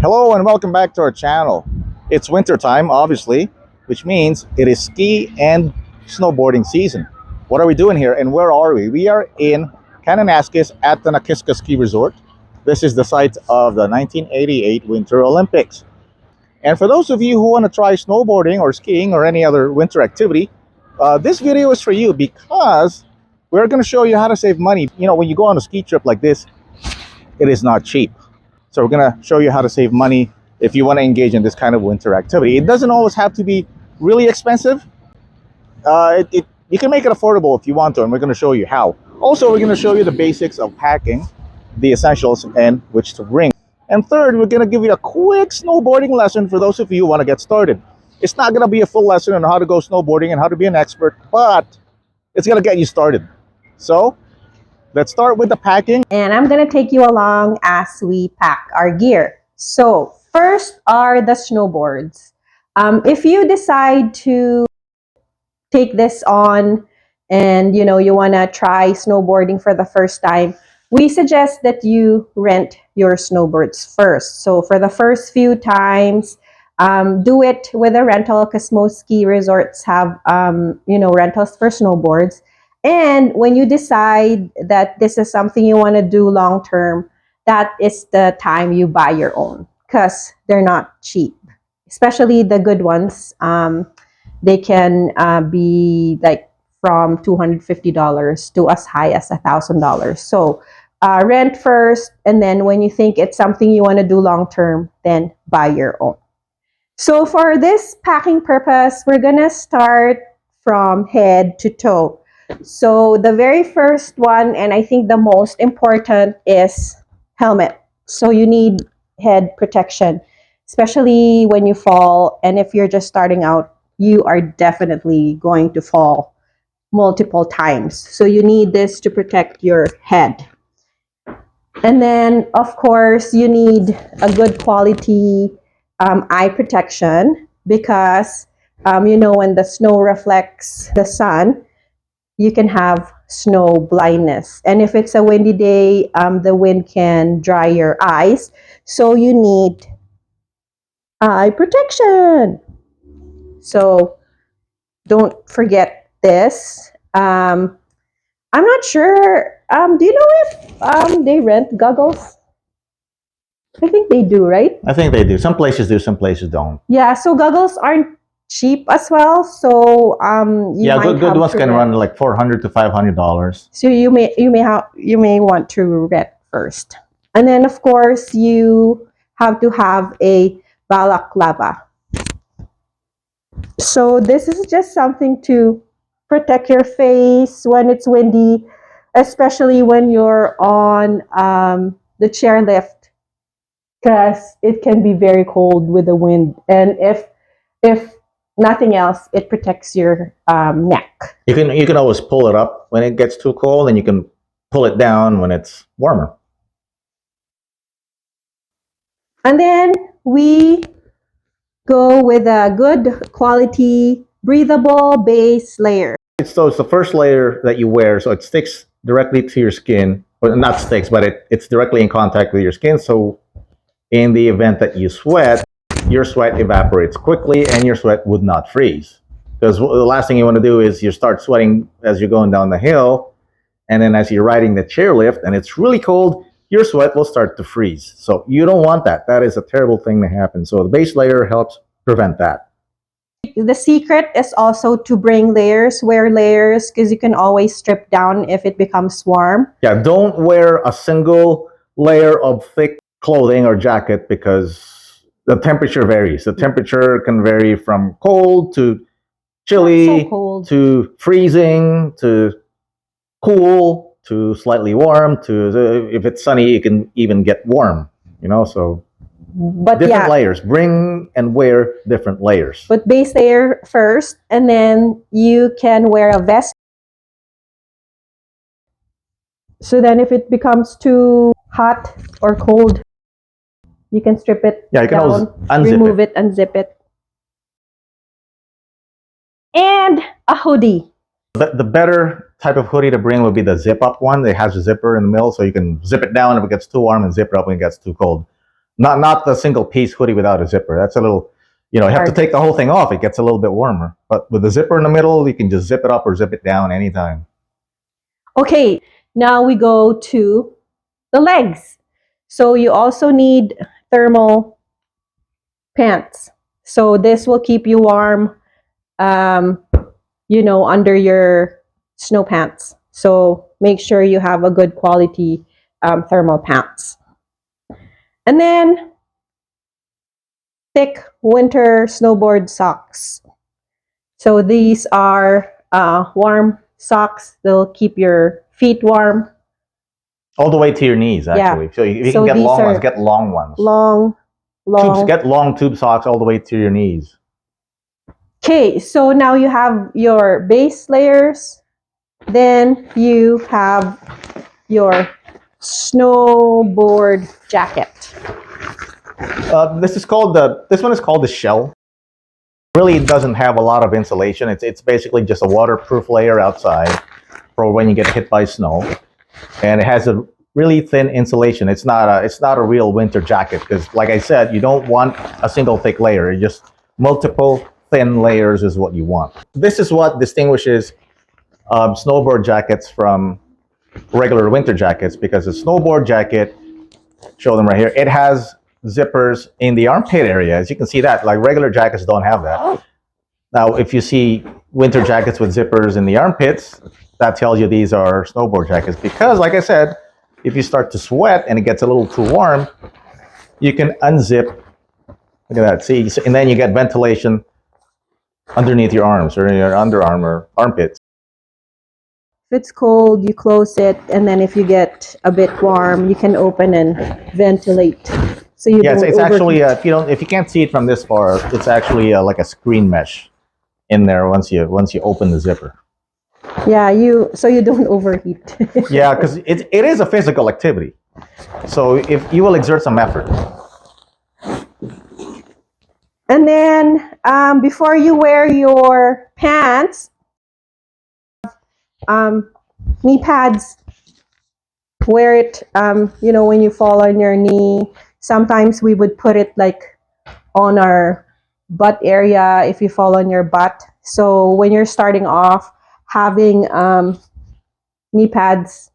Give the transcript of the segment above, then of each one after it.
Hello and welcome back to our channel. It's winter time, obviously, which means it is ski and snowboarding season. What are we doing here and where are we? We are in Kananaskis at the Nakiska Ski Resort. This is the site of the 1988 Winter Olympics. And for those of you who want to try snowboarding or skiing or any other winter activity, this video is for you because we're going to show you how to save money. You know, when you go on a ski trip like this, it is not cheap. So we're going to show you how to save money if you want to engage in this kind of winter activity. It doesn't always have to be really expensive. You can make it affordable if you want to, and we're going to show you how. Also, we're going to show you the basics of packing, the essentials, and which to bring. And third, we're going to give you a quick snowboarding lesson for those of you who want to get started. It's not going to be a full lesson on how to go snowboarding and how to be an expert, but it's going to get you started. So let's start with the packing. And I'm going to take you along as we pack our gear. So first are the snowboards. If you decide to take this on and you want to try snowboarding for the first time, we suggest that you rent your snowboards first. So for the first few times, do it with a rental because most ski resorts have rentals for snowboards. And when you decide that this is something you want to do long term, that is the time you buy your own because they're not cheap, especially the good ones. They can be like from $250 to as high as $1,000. So rent first, and then when you think it's something you want to do long term, then buy your own. So for this packing purpose, we're gonna start from head to toe. So the very first one, and I think the most important, is helmet. So you need head protection, especially when you fall. And if you're just starting out, you are definitely going to fall multiple times. So you need this to protect your head. And then, of course, you need a good quality eye protection because, when the snow reflects the sun, you can have snow blindness. And if it's a windy day, the wind can dry your eyes. So you need eye protection. So don't forget this. I'm not sure. Do you know if they rent goggles? I think they do, right? I think they do. Some places do, some places don't. Yeah, so goggles aren't cheap as well. So good ones can run like $400 to $500. So you may want to rent first. And then of course you have to have a balaclava. So this is just something to protect your face when it's windy, especially when you're on the chairlift, because it can be very cold with the wind. And if nothing else, it protects your neck. You can always pull it up when it gets too cold, and you can pull it down when it's warmer. And then we go with a good quality breathable base layer. So it's the first layer that you wear, so it sticks directly to your skin. Well, not sticks, but it's directly in contact with your skin. So in the event that you sweat, your sweat evaporates quickly and your sweat would not freeze. Because the last thing you want to do is you start sweating as you're going down the hill, and then as you're riding the chairlift and it's really cold, your sweat will start to freeze. So you don't want that. That is a terrible thing to happen. So the base layer helps prevent that. The secret is also to bring layers, wear layers, because you can always strip down if it becomes warm. Yeah, don't wear a single layer of thick clothing or jacket because the temperature varies. The temperature can vary from cold to chilly, so cold, to freezing, to cool, to slightly warm, to if it's sunny, it can even get warm, so but different layers. Bring and wear different layers. But base layer first, and then you can wear a vest. So then if it becomes too hot or cold, you can strip it you can always remove it, unzip it. And a hoodie. The better type of hoodie to bring would be the zip-up one. It has a zipper in the middle, so you can zip it down if it gets too warm and zip it up when it gets too cold. Not the single piece hoodie without a zipper. That's a little, you have to Hard. take the whole thing off. It gets a little bit warmer. But with the zipper in the middle, you can just zip it up or zip it down anytime. Okay, now we go to the legs. So you also need thermal pants. So this will keep you warm, under your snow pants. So make sure you have a good quality thermal pants. And then thick winter snowboard socks. So these are warm socks. They'll keep your feet warm. All the way to your knees, actually. So if you can get long ones, get long ones. Long. Tubes, get long tube socks all the way to your knees. Okay, so now you have your base layers. Then you have your snowboard jacket. This one is called the shell. Really doesn't have a lot of insulation. It's basically just a waterproof layer outside for when you get hit by snow, and it has a really thin insulation. It's not a real winter jacket because, like I said, you don't want a single thick layer. You just multiple thin layers is what you want. This is what distinguishes snowboard jackets from regular winter jackets, because a snowboard jacket, show them right here, it has zippers in the armpit area. As you can see that, like regular jackets don't have that. Now, if you see winter jackets with zippers in the armpits, that tells you these are snowboard jackets, because like I said, if you start to sweat and it gets a little too warm, you can unzip. Look at that. See, and then you get ventilation underneath your arms or your underarm or armpits. If it's cold, you close it, and then if you get a bit warm, you can open and ventilate. So you don't it's actually overheat. if you can't see it from this far, it's actually like a screen mesh in there once you open the zipper. Yeah, so you don't overheat. Yeah, because it is a physical activity, so if you will exert some effort. And then before you wear your pants, knee pads. Wear it, when you fall on your knee. Sometimes we would put it like on our butt area if you fall on your butt. So when you're starting off, having knee pads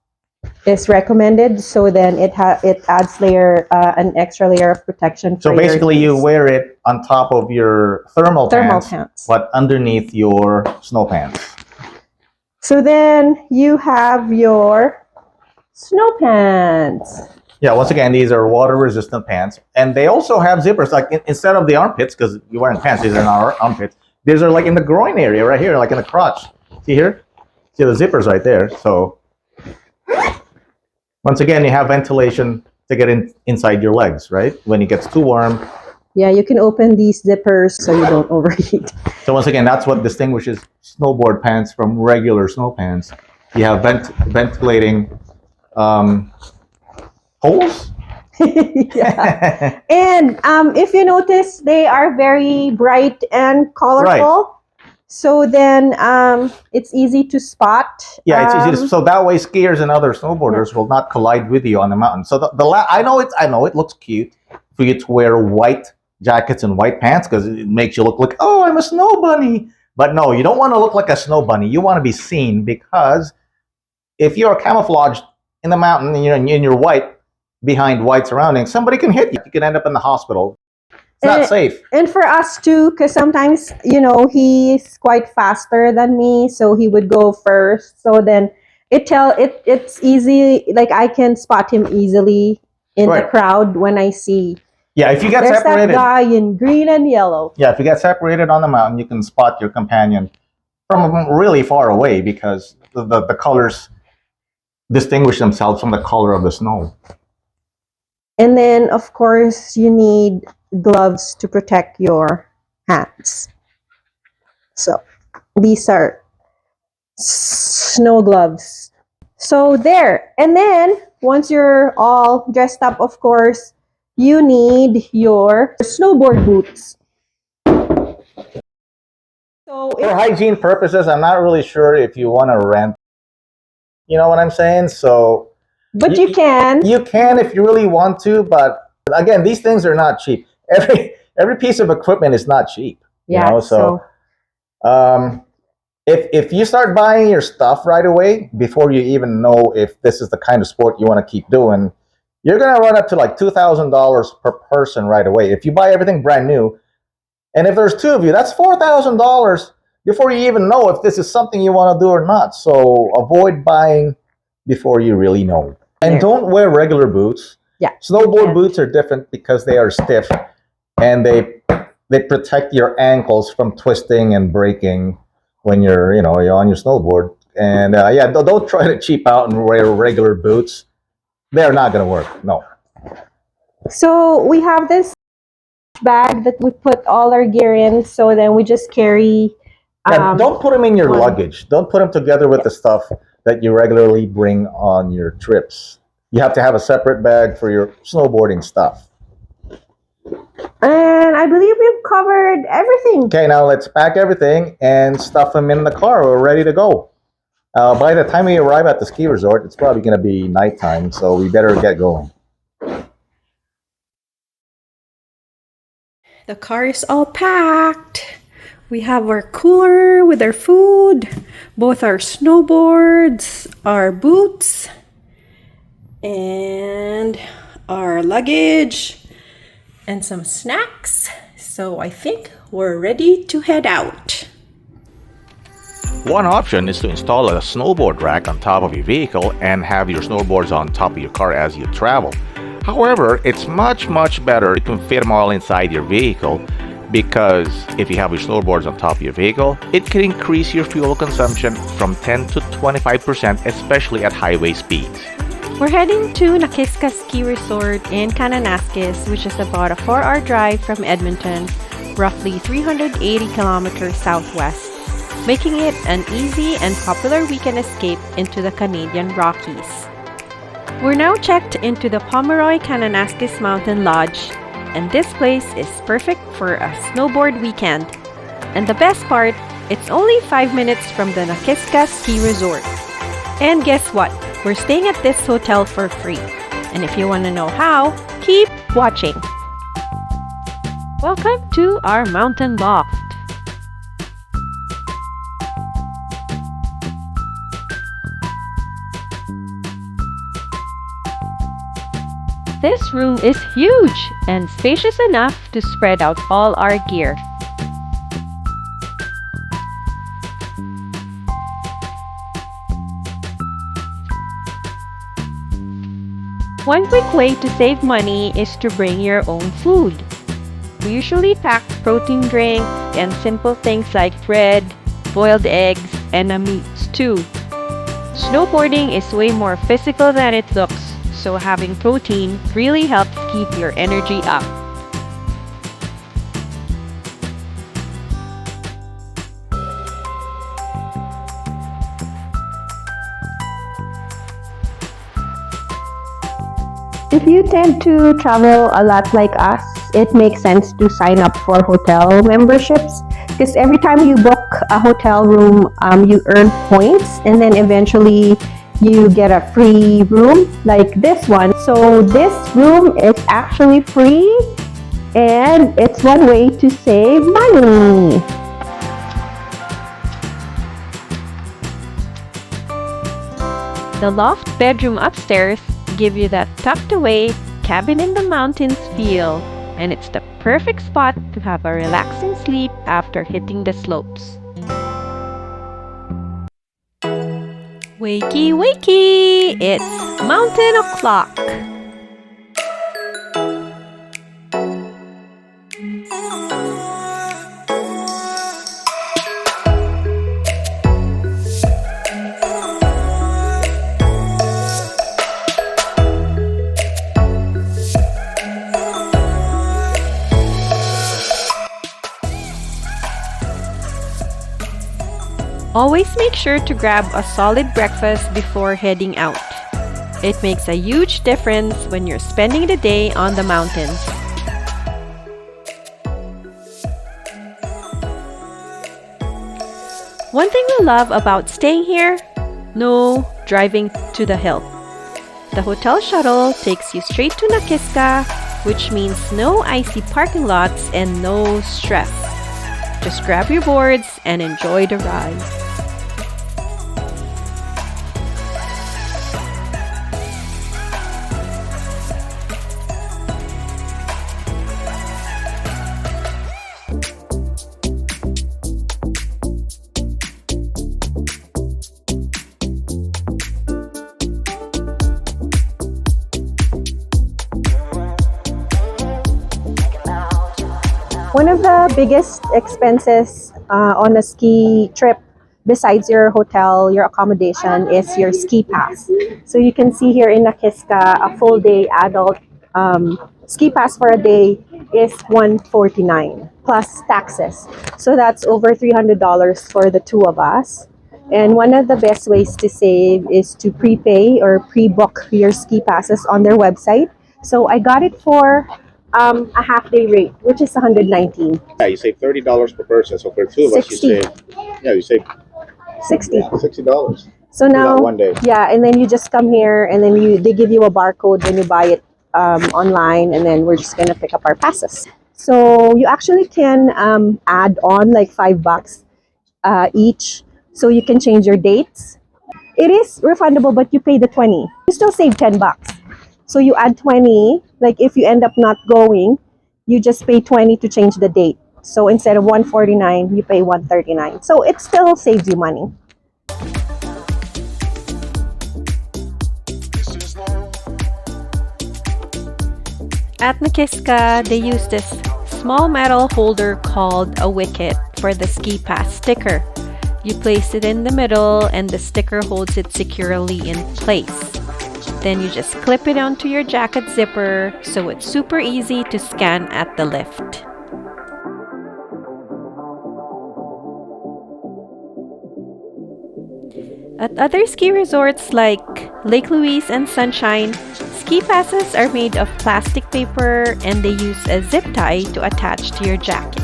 is recommended. So then it adds an extra layer of protection. For so basically, you wear it on top of your thermal pants, but underneath your snow pants. So then you have your snow pants. Yeah, once again, these are water-resistant pants, and they also have zippers. Like instead of the armpits, because you're wearing pants, these are not our armpits. These are like in the groin area, right here, like in the crotch. See here? See the zippers right there. So once again, you have ventilation to get inside your legs, right? When it gets too warm. Yeah, you can open these zippers so you don't overheat. So once again, that's what distinguishes snowboard pants from regular snow pants. You have ventilating holes. Yeah. And if you notice, they are very bright and colorful. Right. So then it's easy to spot. Yeah, it's easy so that way skiers and other snowboarders will not collide with you on the mountain. So I know it looks cute for you to wear white jackets and white pants because it makes you look like, oh, I'm a snow bunny. But no, you don't want to look like a snow bunny. You want to be seen, because if you're camouflaged in the mountain and you're white behind white surroundings, somebody can hit you. You can end up in the hospital. It's not safe. And for us too, because sometimes, he's quite faster than me, so he would go first. So then it's easy, like I can spot him easily in the crowd when I see. Yeah, if you get There's separated. That guy in green and yellow. Yeah, if you get separated on the mountain, you can spot your companion from really far away, because the colors distinguish themselves from the color of the snow. And then, of course, you need gloves to protect your hands. So these are snow gloves. So there. And then once you're all dressed up, of course, you need your snowboard boots. So for hygiene purposes, I'm not really sure if you want to rent. You know what I'm saying? So but you can. You can if you really want to, but Again, these things are not cheap. Every piece of equipment is not cheap. Yeah, So if you start buying your stuff right away before you even know if this is the kind of sport you want to keep doing, you're gonna run up to like $2,000 per person right away. If you buy everything brand new, and if there's two of you, that's $4,000 before you even know if this is something you want to do or not. So avoid buying before you really know. And don't wear regular boots. Yeah. Snowboard boots are different because they are stiff and they protect your ankles from twisting and breaking when you're on your snowboard. And don't try to cheap out and wear regular boots. They're not going to work. No. So we have this bag that we put all our gear in. So then we just carry. Don't put them in your luggage. Don't put them together with the stuff that you regularly bring on your trips. You have to have a separate bag for your snowboarding stuff. And I believe we've covered everything. Okay, now let's pack everything and stuff them in the car. We're ready to go. By the time we arrive at the ski resort, it's probably going to be nighttime, so we better get going. The car is all packed. We have our cooler with our food, both our snowboards, our boots, and our luggage, and some snacks. So I think we're ready to head out. One option is to install a snowboard rack on top of your vehicle and have your snowboards on top of your car as you travel. However, it's much better you can fit them all inside your vehicle, because if you have your snowboards on top of your vehicle, it can increase your fuel consumption from 10 to 25%, especially at highway speeds. We're heading to Nakiska Ski Resort in Kananaskis, which is about a 4-hour drive from Edmonton, roughly 380 kilometers southwest, making it an easy and popular weekend escape into the Canadian Rockies. We're now checked into the Pomeroy Kananaskis Mountain Lodge, and this place is perfect for a snowboard weekend. And the best part, it's only 5 minutes from the Nakiska Ski Resort. And guess what? We're staying at this hotel for free. And if you want to know how, keep watching. Welcome to our mountain loft. This room is huge and spacious enough to spread out all our gear. One quick way to save money is to bring your own food. We usually pack protein drink and simple things like bread, boiled eggs, and a meat stew. Snowboarding is way more physical than it looks, so having protein really helps keep your energy up. If you tend to travel a lot like us, it makes sense to sign up for hotel memberships, because every time you book a hotel room, you earn points, and then eventually you get a free room like this one. So this room is actually free, and it's one way to save money. The loft bedroom upstairs give you that tucked away cabin in the mountains feel, and it's the perfect spot to have a relaxing sleep after hitting the slopes. Wakey, wakey! It's mountain o'clock! Always make sure to grab a solid breakfast before heading out. It makes a huge difference when you're spending the day on the mountains. One thing we love about staying here, no driving to the hill. The hotel shuttle takes you straight to Nakiska, which means no icy parking lots and no stress. Just grab your boards and enjoy the ride. One of the biggest expenses on a ski trip, besides your hotel, your accommodation, is your ski pass. So you can see here in Nakiska, a full day adult ski pass for a day is $149 plus taxes. So that's over $300 for the two of us. And one of the best ways to save is to prepay or pre-book your ski passes on their website. So I got it for a half day rate, which is 119. Yeah, you save $30 per person. So for two of us, you 60. save, yeah, you save 60. $60. So now, one day. yeah, and then you just come here, and then they give you a barcode when you buy it online, and then we're just gonna pick up our passes. So you actually can add on like $5 each, so you can change your dates. It is refundable, but you pay the 20. You still save $10. So you add 20. Like if you end up not going, you just pay 20 to change the date. So instead of 149, you pay 139. So it still saves you money. At Nakiska, they use this small metal holder called a wicket for the ski pass sticker. You place it in the middle and the sticker holds it securely in place. Then you just clip it onto your jacket zipper, so it's super easy to scan at the lift. At other ski resorts like Lake Louise and Sunshine, ski passes are made of plastic paper and they use a zip tie to attach to your jacket.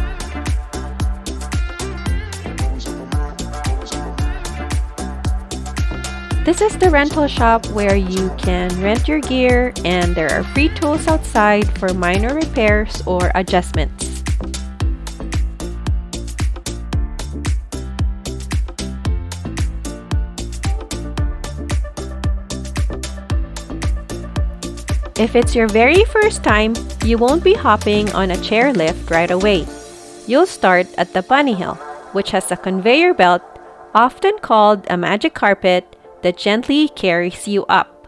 This is the rental shop where you can rent your gear and there are free tools outside for minor repairs or adjustments. If it's your very first time, you won't be hopping on a chairlift right away. You'll start at the bunny hill, which has a conveyor belt, often called a magic carpet, that gently carries you up.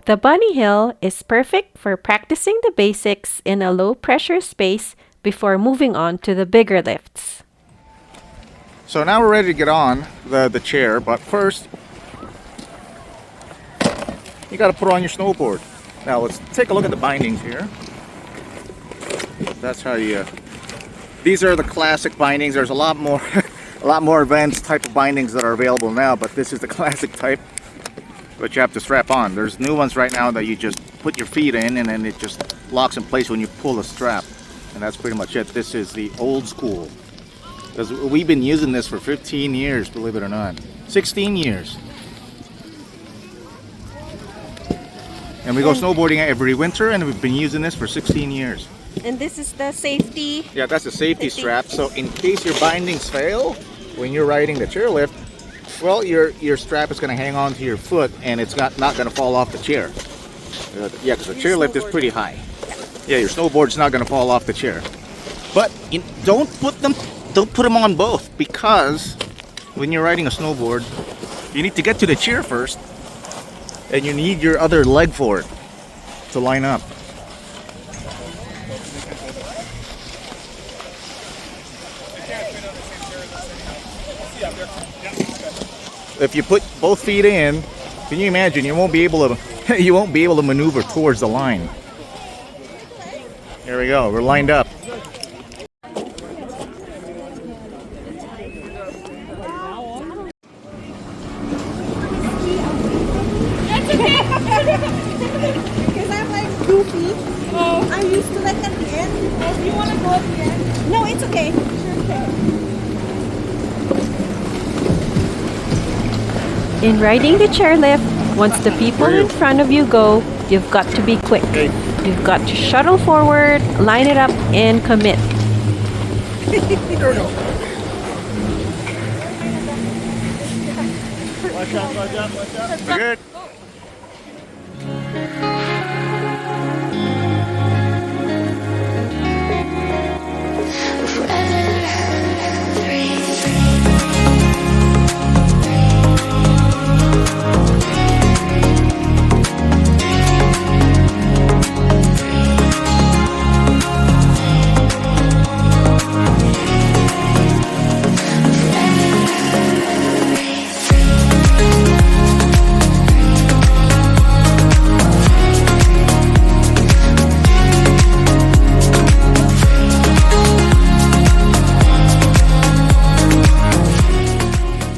The bunny hill is perfect for practicing the basics in a low-pressure space before moving on to the bigger lifts. So now we're ready to get on the chair, but first, you got to put on your snowboard. Now let's take a look at the bindings here. That's how you... These are the classic bindings. There's a lot more... a lot more advanced type of bindings that are available now, but this is the classic type, which you have to strap on. There's new ones right now that you just put your feet in and then it just locks in place when you pull the strap, and that's pretty much it. This is the old school, because we've been using this for 15 years, believe it or not. 16 years. And we go snowboarding every winter, and we've been using this for 16 years. And this is the safety. Yeah, that's a safety strap. So in case your bindings fail when you're riding the chairlift, well, your strap is going to hang on to your foot and it's not going to fall off the chair. Yeah, because the chairlift is pretty high. Yeah, your snowboard's not going to fall off the chair. But don't put them on both, because when you're riding a snowboard, you need to get to the chair first, and you need your other leg for it to line up. If you put both feet in, can you imagine? You won't be able to maneuver towards the line. Here we go. We're lined up. Because I'm like goofy. Oh. I'm used to like at the end. Oh, you want to go at the end? No, it's okay. Sure, okay. In riding the chairlift, once the people in front of you go, you've got to be quick. Okay. You've got to shuttle forward, line it up, and commit. Watch out, watch out, watch out. We're good.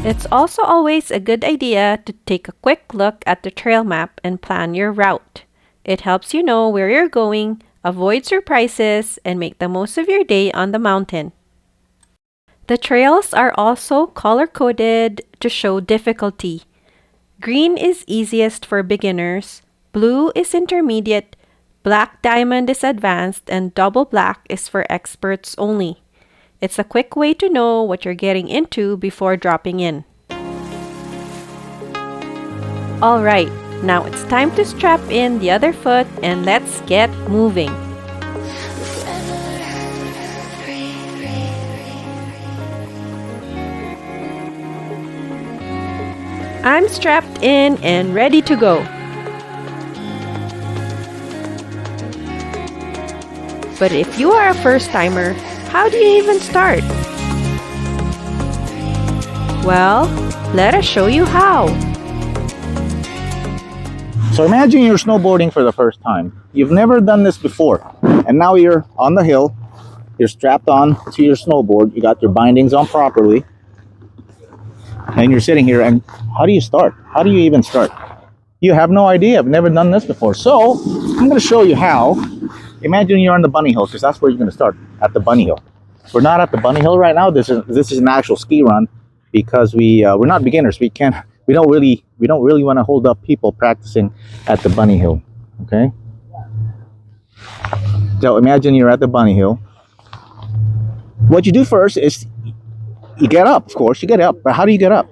It's also always a good idea to take a quick look at the trail map and plan your route. It helps you know where you're going, avoid surprises, and make the most of your day on the mountain. The trails are also color-coded to show difficulty. Green is easiest for beginners, blue is intermediate, black diamond is advanced, and double black is for experts only. It's a quick way to know what you're getting into before dropping in. Alright, now it's time to strap in the other foot and let's get moving. I'm strapped in and ready to go. But if you are a first-timer, how do you even start? Well, let us show you how. So imagine you're snowboarding for the first time. You've never done this before. And now you're on the hill. You're strapped on to your snowboard. You got your bindings on properly. And you're sitting here, and how do you start? How do you even start? You have no idea. I've never done this before. So I'm going to show you how. Imagine you're on the bunny hill, because that's where you're going to start, at the bunny hill. We're not at the bunny hill right now. This is an actual ski run, because we're not beginners. We don't really want to hold up people practicing at the bunny hill. Okay. So imagine you're at the bunny hill. What you do first is you get up. Of course, you get up. But how do you get up?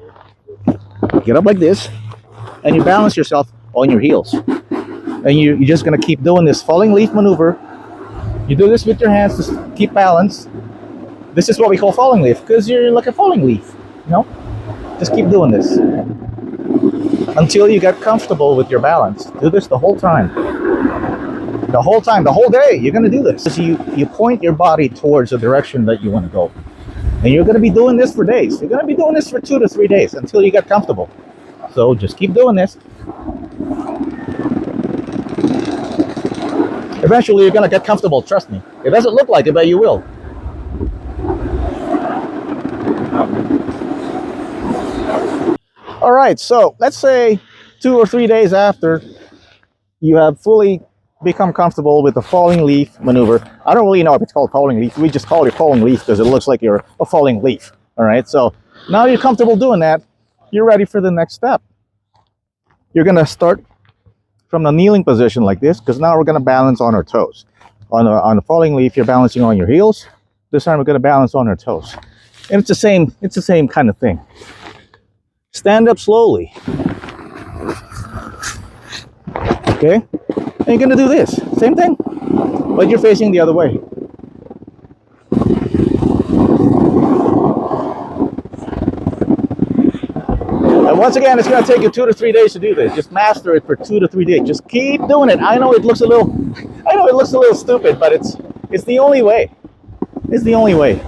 You get up like this, and you balance yourself on your heels. And you're just gonna keep doing this falling leaf maneuver. You do this with your hands to keep balance. This is what we call falling leaf, because you're like a falling leaf. You know, just keep doing this until you get comfortable with your balance. Do this the whole time. The whole time, the whole day, you're gonna do this. So you point your body towards the direction that you want to go. And you're gonna be doing this for days. You're gonna be doing this for 2 to 3 days until you get comfortable. So just keep doing this. Eventually you're gonna get comfortable, trust me. It doesn't look like it, but you will. All right, so let's say 2 or 3 days after you have fully become comfortable with the falling leaf maneuver. I don't really know if it's called falling leaf. We just call it falling leaf because it looks like you're a falling leaf. All right, so now you're comfortable doing that. You're ready for the next step. You're gonna start from the kneeling position like this, because now we're gonna balance on our toes. On a falling leaf, you're balancing on your heels. This time we're gonna balance on our toes. And it's the same kind of thing. Stand up slowly. Okay? And you're gonna do this. Same thing, but you're facing the other way. And once again, it's gonna take you 2 to 3 days to do this. Just master it for 2 to 3 days. Just keep doing it. I know it looks a little stupid, but it's the only way. It's the only way.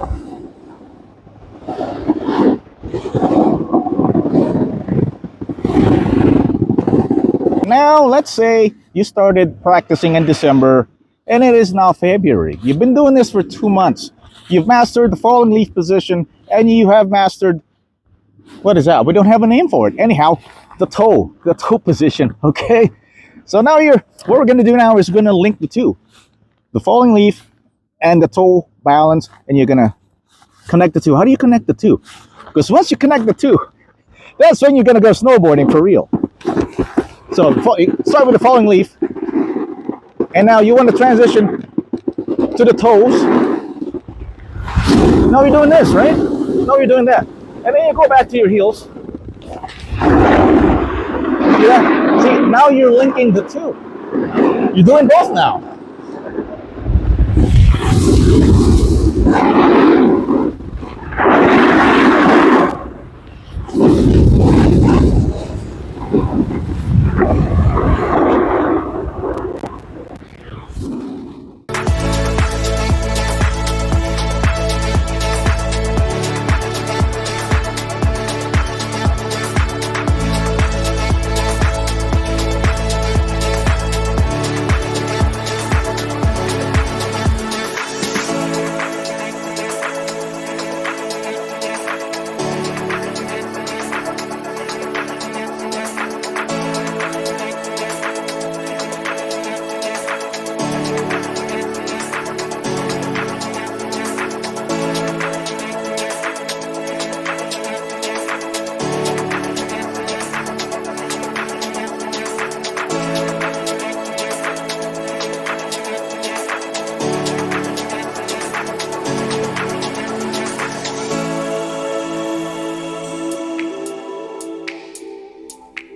Now, let's say you started practicing in December and it is now February. You've been doing this for 2 months. You've mastered the falling leaf position, and you have mastered, what is that? We don't have a name for it. Anyhow, the toe position, okay? So now what we're gonna do now is we're gonna link the two, the falling leaf and the toe balance, and you're gonna connect the two. How do you connect the two? Because once you connect the two, that's when you're gonna go snowboarding for real. So start with the falling leaf. And now you want to transition to the toes. Now you're doing this, right? Now you're doing that. And then you go back to your heels. Yeah. See, now you're linking the two. You're doing both now.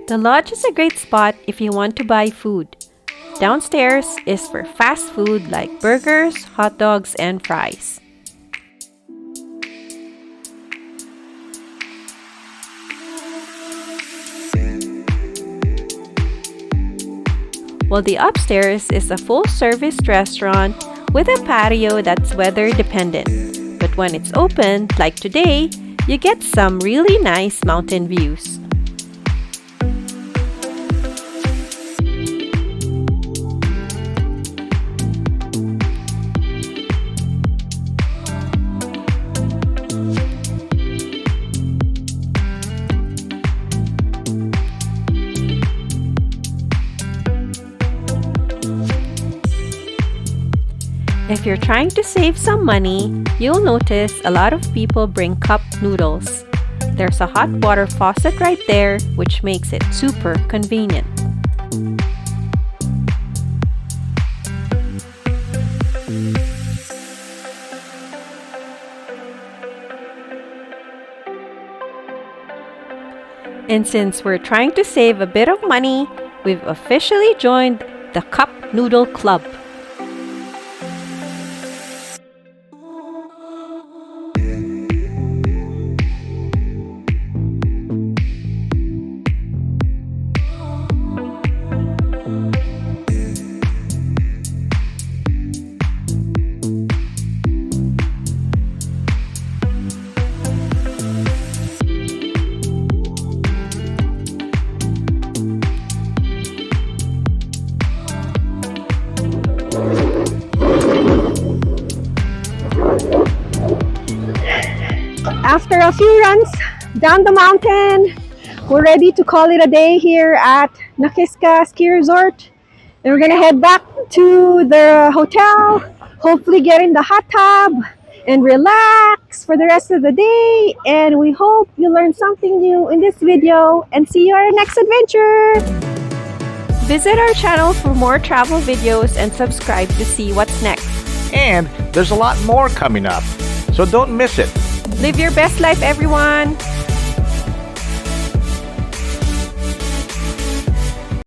The lodge is a great spot if you want to buy food. Downstairs is for fast food like burgers, hot dogs, and fries. While the upstairs is a full-service restaurant with a patio that's weather-dependent. But when it's open, like today, you get some really nice mountain views. If you're trying to save some money, you'll notice a lot of people bring cup noodles. There's a hot water faucet right there, which makes it super convenient. And since we're trying to save a bit of money, we've officially joined the Cup Noodle Club. After a few runs down the mountain, we're ready to call it a day here at Nakiska Ski Resort. And we're gonna head back to the hotel, hopefully get in the hot tub and relax for the rest of the day. And we hope you learned something new in this video, and see you on our next adventure. Visit our channel for more travel videos and subscribe to see what's next. And there's a lot more coming up, so don't miss it. Live your best life, everyone!